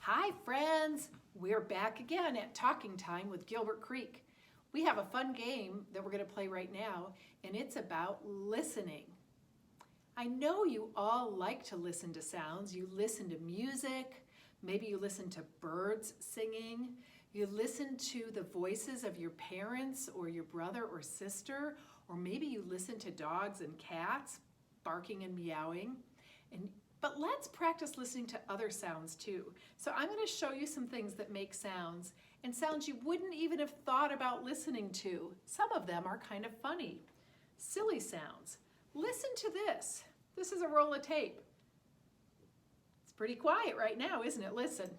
Hi friends, we're back again at Talking Time with Gilbert Creek. We have a fun game that we're going to play right now, and it's about listening. I know you all like to listen to sounds. You listen to music, maybe you listen to birds singing, you listen to the voices of your parents or your brother or sister, or maybe you listen to dogs and cats barking and meowing. But let's practice listening to other sounds too. So I'm going to show you some things that make sounds, and sounds you wouldn't even have thought about listening to. Some of them are kind of funny. Silly sounds. Listen to this. This is a roll of tape. It's pretty quiet right now, isn't it? Listen.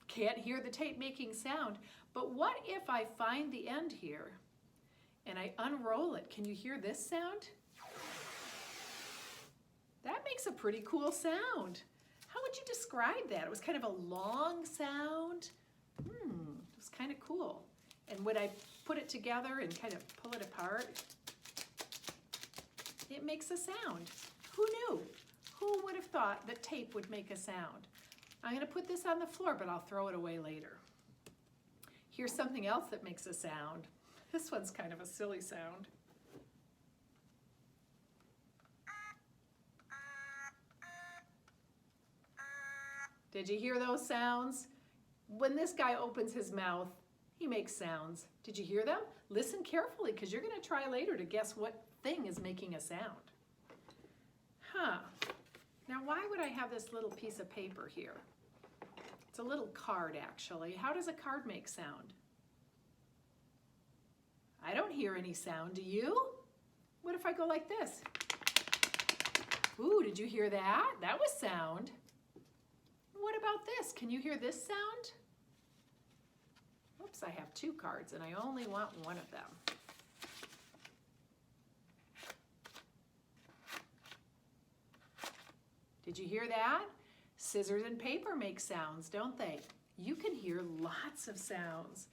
Can't hear the tape making sound, but what if I find the end here and I unroll it? Can you hear this sound? That makes a pretty cool sound. How would you describe that? It was kind of a long sound. It was kind of cool. And when I put it together and kind of pull it apart, it makes a sound. Who knew? Who would have thought that tape would make a sound? I'm going to put this on the floor, but I'll throw it away later. Here's something else that makes a sound. This one's kind of a silly sound. Did you hear those sounds? When this guy opens his mouth, he makes sounds. Did you hear them? Listen carefully, because you're going to try later to guess what thing is making a sound. Now why would I have this little piece of paper here? It's a little card actually. How does a card make sound? I don't hear any sound, do you? What if I go like this? Ooh, did you hear that? That was sound. What about this? Can you hear this sound? Oops, I have two cards and I only want one of them. Did you hear that? Scissors and paper make sounds, don't they? You can hear lots of sounds.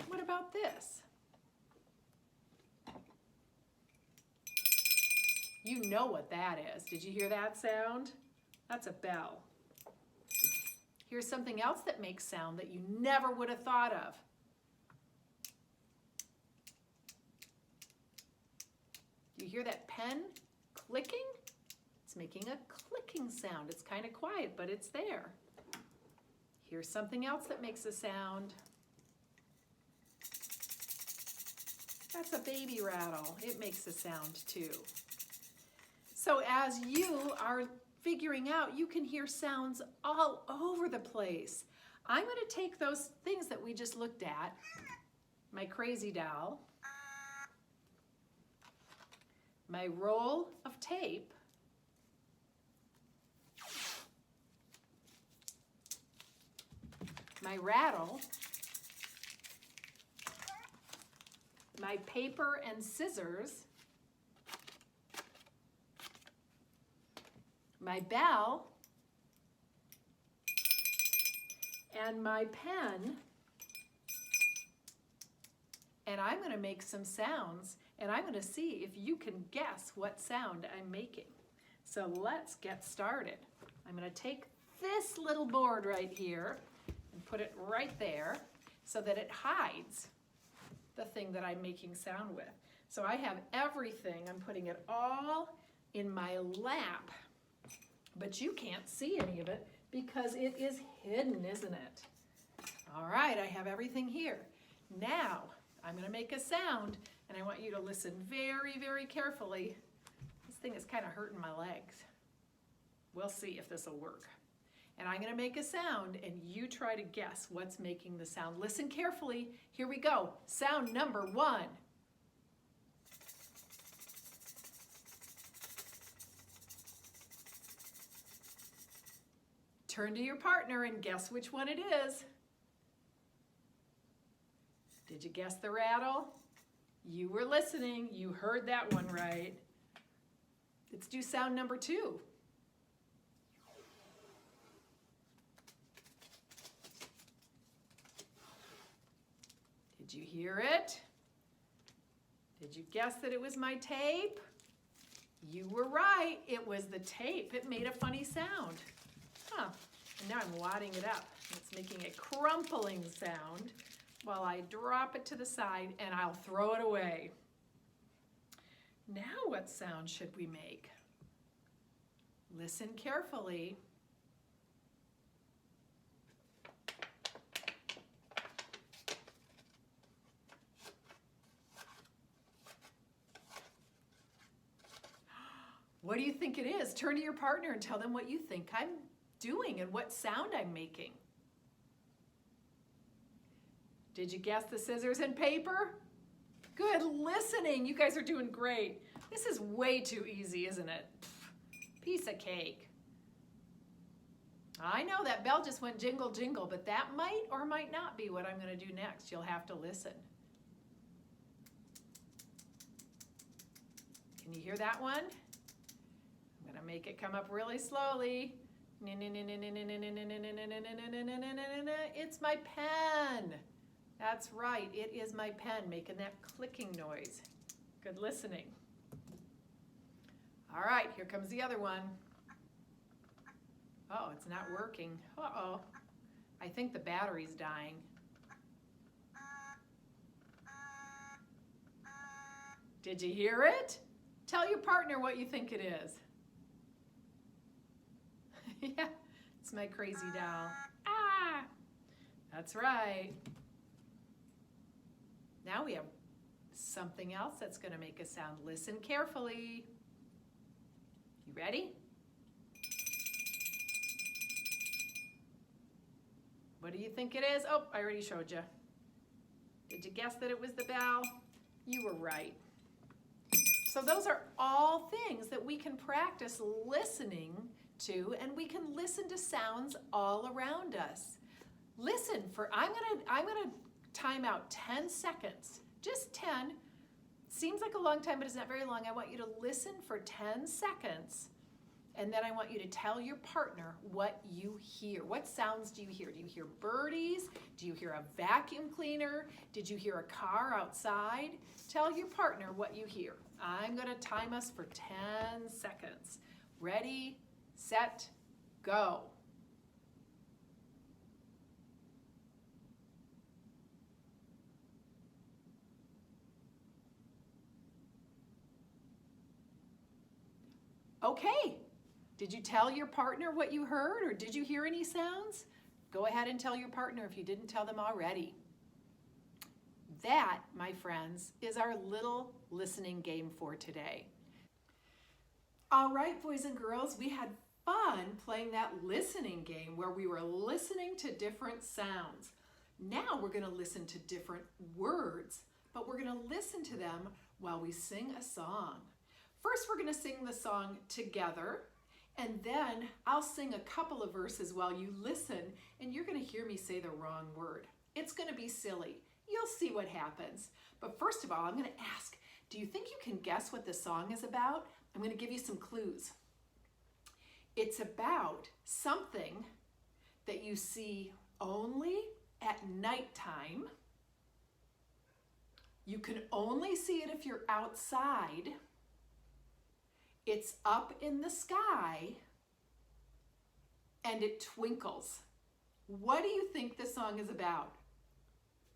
What about this? You know what that is. Did you hear that sound? That's a bell. Here's something else that makes sound that you never would have thought of. Do you hear that pen clicking? It's making a clicking sound. It's kind of quiet, but it's there. Here's something else that makes a sound. That's a baby rattle. It makes a sound too. So as you are figuring out, you can hear sounds all over the place. I'm going to take those things that we just looked at, my crazy doll, my roll of tape, my rattle, my paper and scissors, my bell, and my pen, and I'm going to make some sounds, and I'm going to see if you can guess what sound I'm making. So let's get started. I'm going to take this little board right here and put it right there so that it hides the thing that I'm making sound with. So I have everything. I'm putting it all in my lap. But you can't see any of it because it is hidden, isn't it? All right, I have everything here. Now, I'm going to make a sound, and I want you to listen very, very carefully. This thing is kind of hurting my legs. We'll see if this will work. And I'm going to make a sound, and you try to guess what's making the sound. Listen carefully. Here we go. Sound number 1. Turn to your partner and guess which one it is. Did you guess the rattle? You were listening. You heard that one right. Let's do sound number 2. Did you hear it? Did you guess that it was my tape? You were right. It was the tape. It made a funny sound. Huh. And now I'm wadding it up. It's making a crumpling sound while I drop it to the side and I'll throw it away. Now what sound should we make? Listen carefully. What do you think it is? Turn to your partner and tell them what you think I'm doing and what sound I'm making. Did you guess the scissors and paper? Good listening. You guys are doing great. This is way too easy, isn't it? Piece of cake. I know that bell just went jingle jingle, but that might or might not be what I'm going to do next. You'll have to listen. Can you hear that one? I'm going to make it come up really slowly. It's my pen. That's right, it is my pen making that clicking noise. Good listening. All right, here comes the other one. Oh, it's not working. Uh-oh. I think the battery's dying. Did you hear it? Tell your partner what you think it is. Yeah, it's my crazy doll. Ah, that's right. Now we have something else that's going to make a sound. Listen carefully. You ready? What do you think it is? Oh, I already showed you. Did you guess that it was the bell? You were right. So those are all things that we can practice listening to, and we can listen to sounds all around us. Listen for, I'm gonna time out 10 seconds, just 10. Seems like a long time, but it's not very long. I want you to listen for 10 seconds, and then I want you to tell your partner what you hear. What sounds do you hear? Do you hear birdies? Do you hear a vacuum cleaner? Did you hear a car outside? Tell your partner what you hear. I'm gonna time us for 10 seconds. Ready, set, go. Okay, did you tell your partner what you heard, or did you hear any sounds? Go ahead and tell your partner if you didn't tell them already. That, my friends, is our little listening game for today. All right, boys and girls, we had fun playing that listening game where we were listening to different sounds. Now we're going to listen to different words, but we're going to listen to them while we sing a song. First, we're going to sing the song together, and then I'll sing a couple of verses while you listen, and you're going to hear me say the wrong word. It's going to be silly. You'll see what happens. But first of all, I'm going to ask, do you think you can guess what the song is about? I'm going to give you some clues. It's about something that you see only at nighttime. You can only see it if you're outside. It's up in the sky, and it twinkles. What do you think the song is about?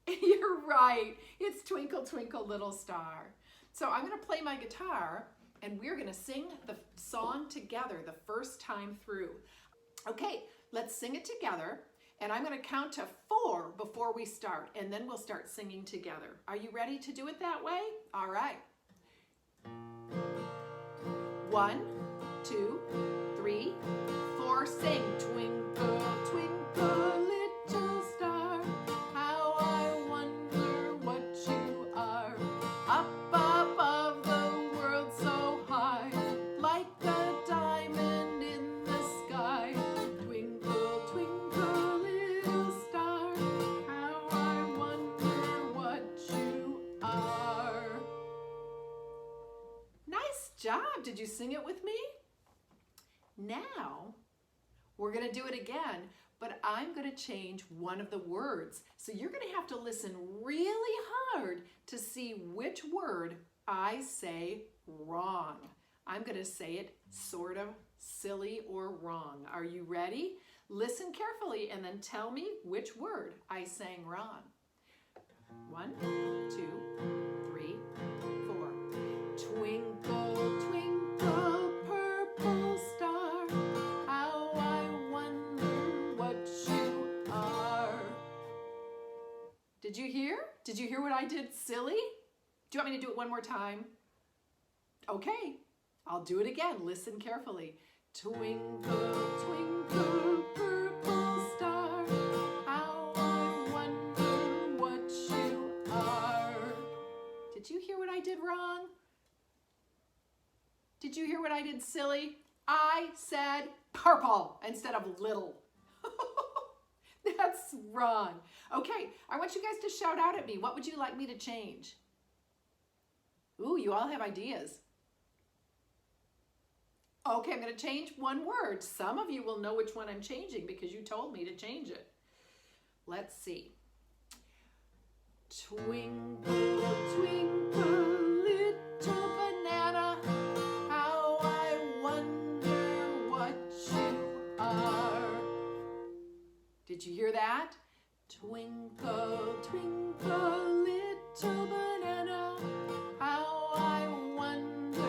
You're right. It's Twinkle, Twinkle, Little Star. So I'm going to play my guitar, and we're going to sing the song together the first time through. Okay, let's sing it together, and I'm going to count to 4 before we start, and then we'll start singing together. Are you ready to do it that way? All right. 1, 2, 3, 4, sing. Twinkle, twinkle, little star, how I wonder what you are. Up above the world so high, like a diamond in the sky. Twinkle, twinkle, little star, how I wonder what you are. Nice job. Did you sing it with me? Now, we're going to do it again, but I'm going to change one of the words. So you're going to have to listen really hard to see which word I say wrong. I'm going to say it sort of silly or wrong. Are you ready? Listen carefully and then tell me which word I sang wrong. 1, 2, 3, 4. Twinkle, twinkle, purple star, how I wonder what you are. Did you hear? Did you hear what I did silly? Do you want me to do it one more time? Okay, I'll do it again. Listen carefully. Twinkle, twinkle, purple star, how I wonder what you are. Did you hear what I did wrong? Did you hear what I did silly? I said purple instead of little. That's wrong. Okay, I want you guys to shout out at me. What would you like me to change? Ooh, you all have ideas. Okay, I'm going to change one word. Some of you will know which one I'm changing because you told me to change it. Let's see. Twinkle, twinkle, little banana, how I wonder what you are. Did you hear that? Twinkle, twinkle, little banana, how I wonder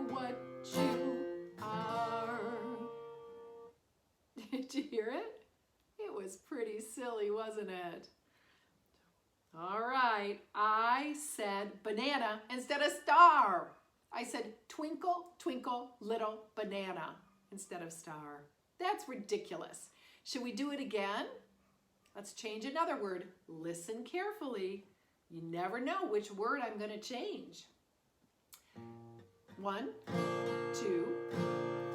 what you are. Did you hear it? It was pretty silly, wasn't it? All right, I said banana instead of star. I said twinkle, twinkle, little banana instead of star. That's ridiculous. Should we do it again? Let's change another word. Listen carefully. You never know which word I'm going to change. 1, 2,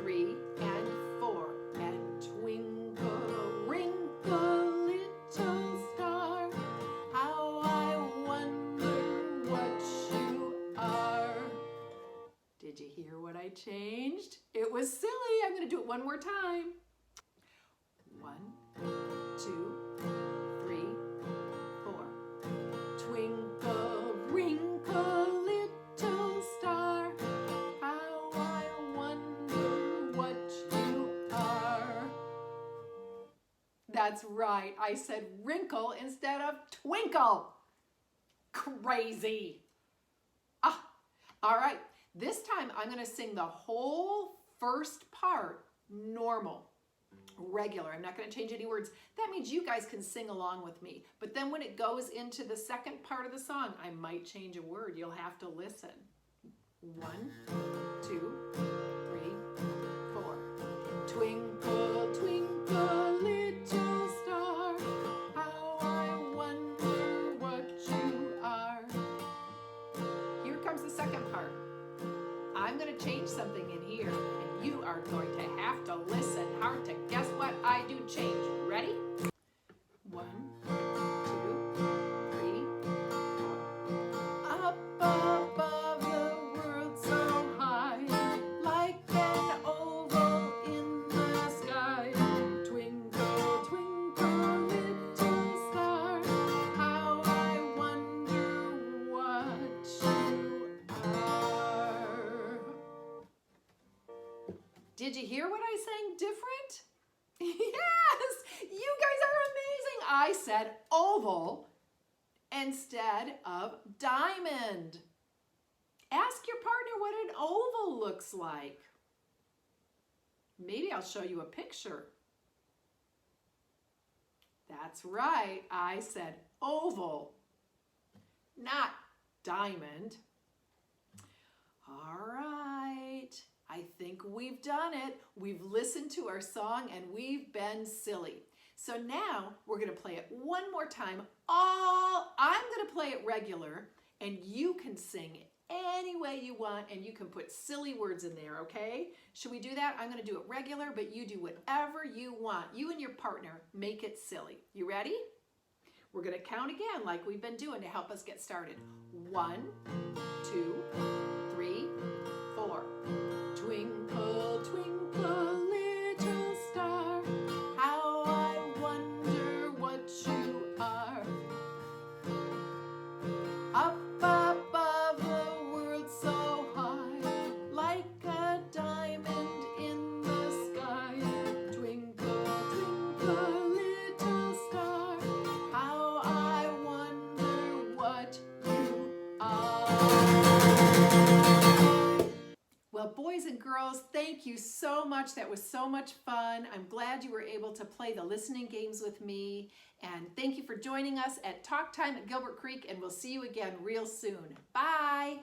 3, and 4. And twinkle, wrinkle, little star, how I wonder what you are. Did you hear what I changed? It was silly. I'm going to do it one more time. 1, 2, 3, 4. Twinkle, wrinkle, little star, how I wonder what you are. That's right. I said wrinkle instead of twinkle. Crazy. All right. This time I'm going to sing the whole first part normal. Regular. I'm not going to change any words. That means you guys can sing along with me. But then when it goes into the second part of the song, I might change a word. You'll have to listen. 1, 2, 3, 4. Twinkle, twinkle, little star, how I wonder what you are. Here comes the second part. I'm going to change something in here, and you are going to have to listen hard to guess what I do change. Ready? 1, 2, 3, 4. Up above the world so high, like an oval in the sky. Twinkle, twinkle, little star, how I wonder what you are. Did you hear what I sang different? Yes, you guys are amazing. I said oval instead of diamond. Ask your partner what an oval looks like. Maybe I'll show you a picture. That's right, I said oval, not diamond. All right. I think we've done it. We've listened to our song and we've been silly. So now we're going to play it one more time. I'm going to play it regular and you can sing it any way you want and you can put silly words in there, okay? Should we do that? I'm going to do it regular, but you do whatever you want. You and your partner make it silly. You ready? We're going to count again like we've been doing to help us get started. 1, 2, 3, 4. Twinkle, twinkle, little star, how I wonder what you are. Up above the world so high, like an girls, thank you so much. That was so much fun. I'm glad you were able to play the listening games with me. And thank you for joining us at Talk Time at Gilbert Creek, and we'll see you again real soon. Bye.